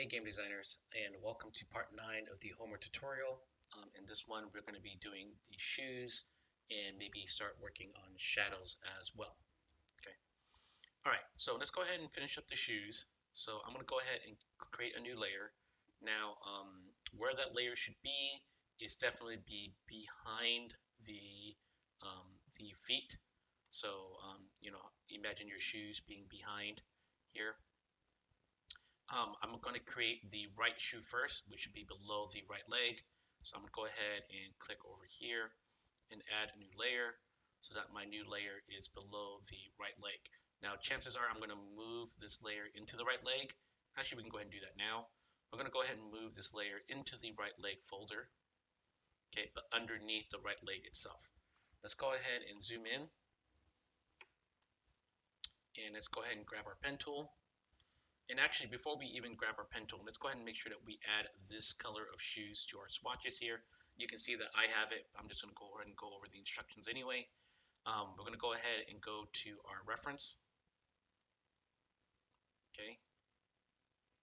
Hey game designers, and welcome to part 9 of the homework tutorial. In this one we're going to be doing the shoes and maybe start working on shadows as well. Okay. Alright, so let's go ahead and finish up the shoes. So I'm going to go ahead and create a new layer. Now where that layer should be is definitely be behind um, the feet. So imagine your shoes being behind here. I'm going to create the right shoe first, which should be below the right leg. So I'm going to go ahead and click over here and add a new layer so that my new layer is below the right leg. Now, chances are I'm going to move this layer into the right leg. Actually, we can go ahead and do that now. We're going to go ahead and move this layer into the right leg folder, okay, but underneath the right leg itself. Let's go ahead and zoom in. And let's go ahead and grab our pen tool. And actually, before we even grab our pen tool, let's go ahead and make sure that we add this color of shoes to our swatches here. You can see that I have it. I'm just going to go ahead and go over the instructions anyway. We're going to go ahead and go to our reference. Okay.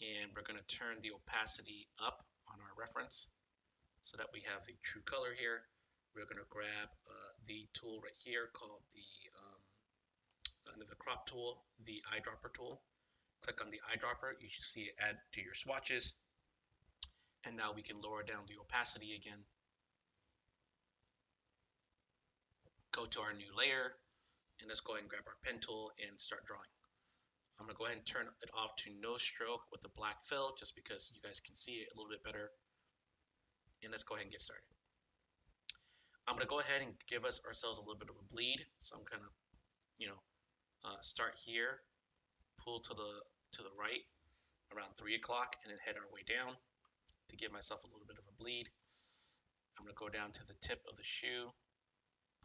And we're going to turn the opacity up on our reference so that we have the true color here. We're going to grab the tool right here called under the crop tool, the eyedropper tool. Click on the eyedropper, you should see it add to your swatches. And now we can lower down the opacity again. Go to our new layer, and let's go ahead and grab our pen tool and start drawing. I'm going to go ahead and turn it off to no stroke with the black fill, just because you guys can see it a little bit better. And let's go ahead and get started. I'm going to go ahead and give ourselves a little bit of a bleed. So I'm going to, start here, pull to the right around 3 o'clock, and then head our way down to give myself a little bit of a bleed. I'm going to go down to the tip of the shoe,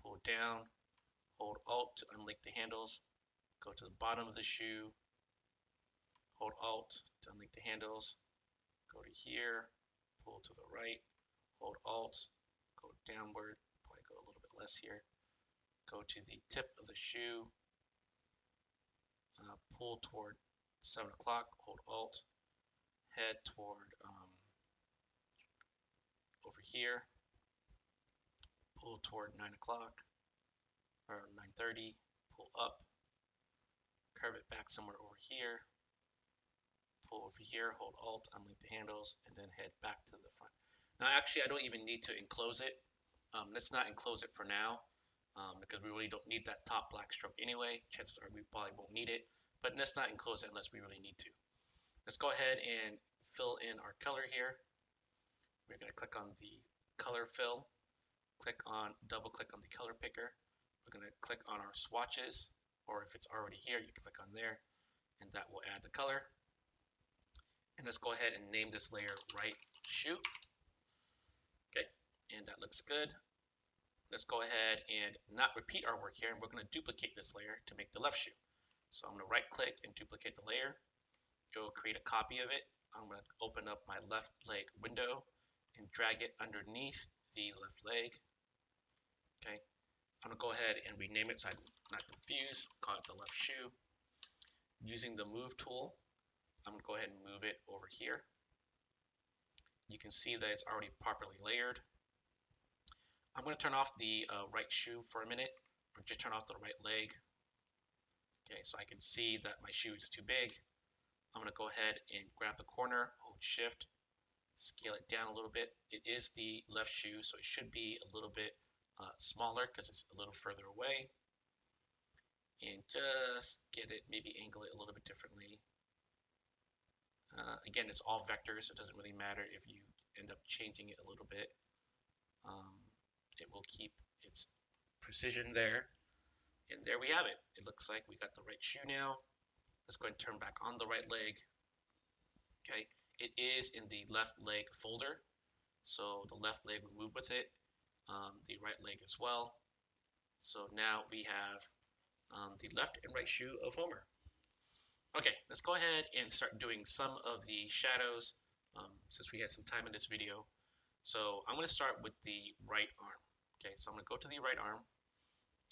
pull down, hold Alt to unlink the handles, go to the bottom of the shoe, hold Alt to unlink the handles, go to here, pull to the right, hold Alt, go downward, probably go a little bit less here, go to the tip of the shoe, pull toward 7 o'clock, hold Alt, head toward over here, pull toward 9 o'clock or 9:30, pull up, curve it back somewhere over here, pull over here, hold Alt, unlink the handles, and then head back to the front. Now actually I don't even need to enclose it. Let's not enclose it for now because we really don't need that top black stroke anyway. Chances are we probably won't need it, but let's not enclose it unless we really need to. Let's go ahead and fill in our color here. We're going to click on the color fill, double click on the color picker. We're going to click on our swatches, or if it's already here, you can click on there, and that will add the color. And let's go ahead and name this layer right shoe. Okay, and that looks good. Let's go ahead and not repeat our work here, and we're going to duplicate this layer to make the left shoe. So I'm going to right click and duplicate the layer. It will create a copy of it. I'm going to open up my left leg window and drag it underneath the left leg. Okay, I'm going to go ahead and rename it so I'm not confused. Call it the left shoe. Using the move tool, I'm going to go ahead and move it over here. You can see that it's already properly layered. I'm going to turn off the right shoe for a minute, or just turn off the right leg. Okay, so I can see that my shoe is too big. I'm going to go ahead and grab the corner, hold shift, scale it down a little bit. It is the left shoe, so it should be a little bit smaller because it's a little further away. And just get it, maybe angle it a little bit differently. Again, it's all vectors, so it doesn't really matter if you end up changing it a little bit. It will keep its precision there. And there we have it. It looks like we got the right shoe now. Let's go ahead and turn back on the right leg. Okay, it is in the left leg folder, so the left leg will move with it, the right leg as well. So now we have the left and right shoe of Homer. Okay, let's go ahead and start doing some of the shadows since we had some time in this video. So I'm going to start with the right arm. Okay, so I'm going to go to the right arm,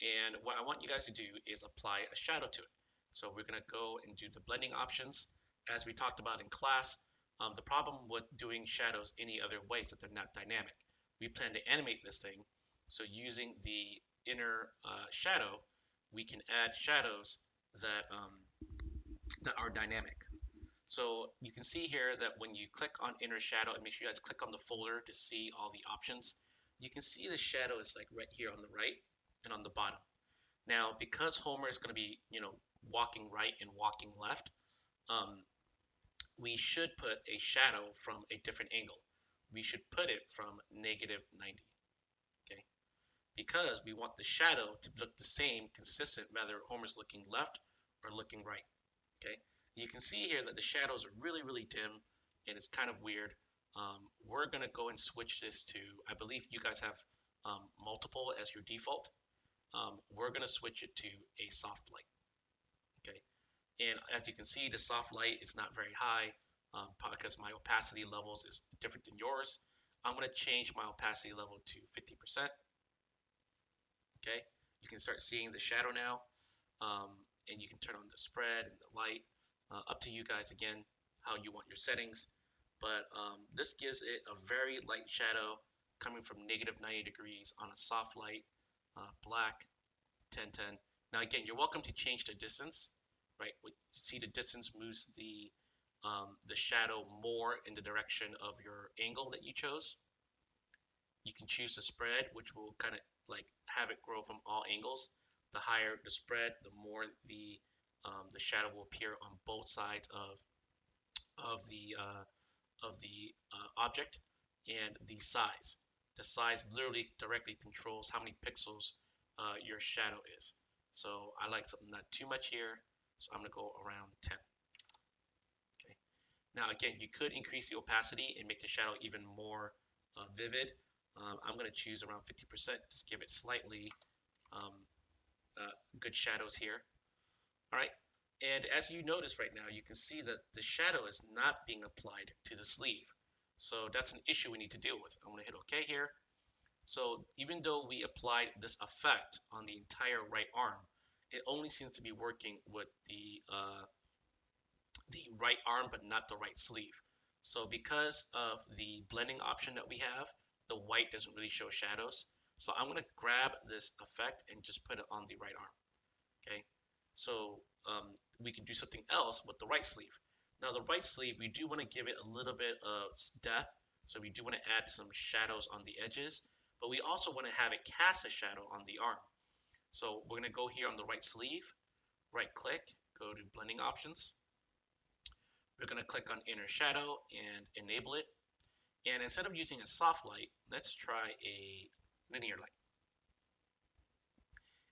and what I want you guys to do is apply a shadow to it. So we're going to go and do the blending options. As we talked about in class, The problem with doing shadows any other way is that they're not dynamic. We plan to animate this thing, so using the inner shadow, we can add shadows that are dynamic. So you can see here that when you click on inner shadow, and make sure you guys click on the folder to see all the options, you can see the shadow is like right here on the right and on the bottom. Now, because Homer is going to be, walking right and walking left, um, we should put a shadow from a different angle. We should put it from -90, okay? Because we want the shadow to look the same, consistent, whether Homer's looking left or looking right, okay? You can see here that the shadows are really, really dim, and it's kind of weird. We're gonna go and switch this to, I believe you guys have multiple as your default. We're gonna switch it to a soft light, okay? And as you can see, the soft light is not very high because my opacity levels is different than yours. I'm going to change my opacity level to 50%. Okay, you can start seeing the shadow now, and you can turn on the spread and the light. Up to you guys again how you want your settings. But this gives it a very light shadow coming from -90 degrees on a soft light, black, 1010. Now again, you're welcome to change the distance, right? See the distance moves the shadow more in the direction of your angle that you chose. You can choose the spread, which will kind of like have it grow from all angles. The higher the spread, the more the shadow will appear on both sides of the object. And the size. The size literally directly controls how many pixels your shadow is. So I like something not too much here, so I'm gonna go around 10. Okay. Now again, you could increase the opacity and make the shadow even more vivid. I'm gonna choose around 50%, just give it slightly um, good shadows here. All right. And as you notice right now, you can see that the shadow is not being applied to the sleeve. So that's an issue we need to deal with. I'm gonna hit OK here. So even though we applied this effect on the entire right arm, it only seems to be working with the right arm, but not the right sleeve. So because of the blending option that we have, the white doesn't really show shadows. So I'm going to grab this effect and just put it on the right arm. Okay. So we can do something else with the right sleeve. Now the right sleeve, we do want to give it a little bit of depth. So we do want to add some shadows on the edges, but we also want to have it cast a shadow on the arm. So we're going to go here on the right sleeve, right click, go to blending options. We're going to click on inner shadow and enable it. And instead of using a soft light, let's try a linear light.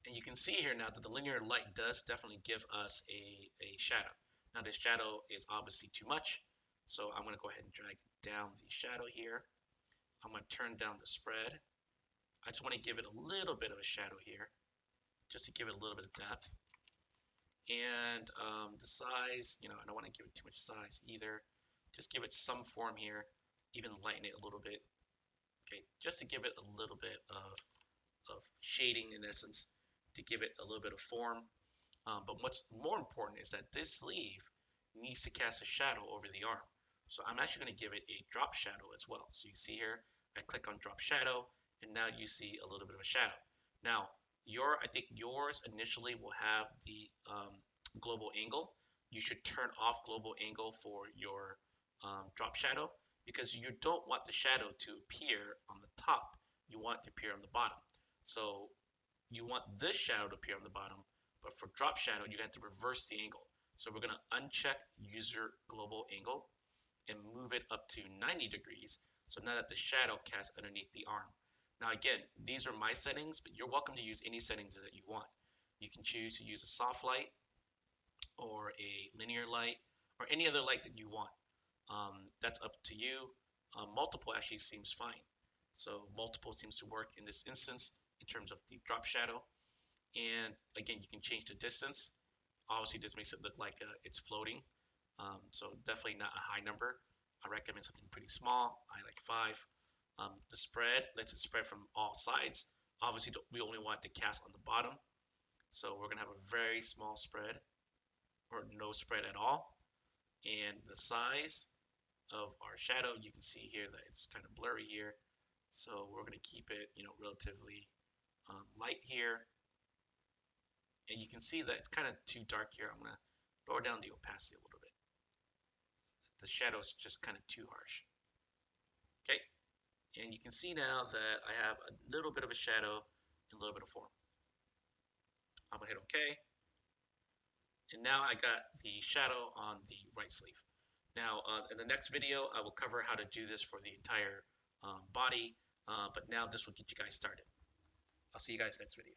And you can see here now that the linear light does definitely give us a shadow. Now this shadow is obviously too much, so I'm going to go ahead and drag down the shadow here. I'm going to turn down the spread. I just want to give it a little bit of a shadow here, just to give it a little bit of depth. And the size, I don't want to give it too much size either. Just give it some form here, even lighten it a little bit. Okay, just to give it a little bit of shading in essence, to give it a little bit of form. But what's more important is that this sleeve needs to cast a shadow over the arm. So I'm actually going to give it a drop shadow as well. So you see here, I click on drop shadow, and now you see a little bit of a shadow. Now, I think yours initially will have the global angle. You should turn off global angle for your drop shadow because you don't want the shadow to appear on the top. You want it to appear on the bottom. So you want this shadow to appear on the bottom, but for drop shadow, you have to reverse the angle. So we're going to uncheck user global angle and move it up to 90 degrees. So now that the shadow casts underneath the arm. Now again, these are my settings, but you're welcome to use any settings that you want. You can choose to use a soft light or a linear light or any other light that you want. That's up to you. Multiple actually seems fine. So multiple seems to work in this instance in terms of the drop shadow. And again, you can change the distance. Obviously, this makes it look like it's floating. So definitely not a high number. I recommend something pretty small. I like 5. The spread lets it spread from all sides. Obviously, we only want it to cast on the bottom. So we're going to have a very small spread or no spread at all. And the size, of our shadow. You can see here that it's kind of blurry here. So we're going to keep it, relatively light here. And you can see that it's kind of too dark here. I'm going to lower down the opacity a little bit. The shadow's just kind of too harsh. Okay, and you can see now that I have a little bit of a shadow and a little bit of form. I'm going to hit OK. And now I got the shadow on the right sleeve. Now, in the next video, I will cover how to do this for the entire body, but now this will get you guys started. I'll see you guys next video.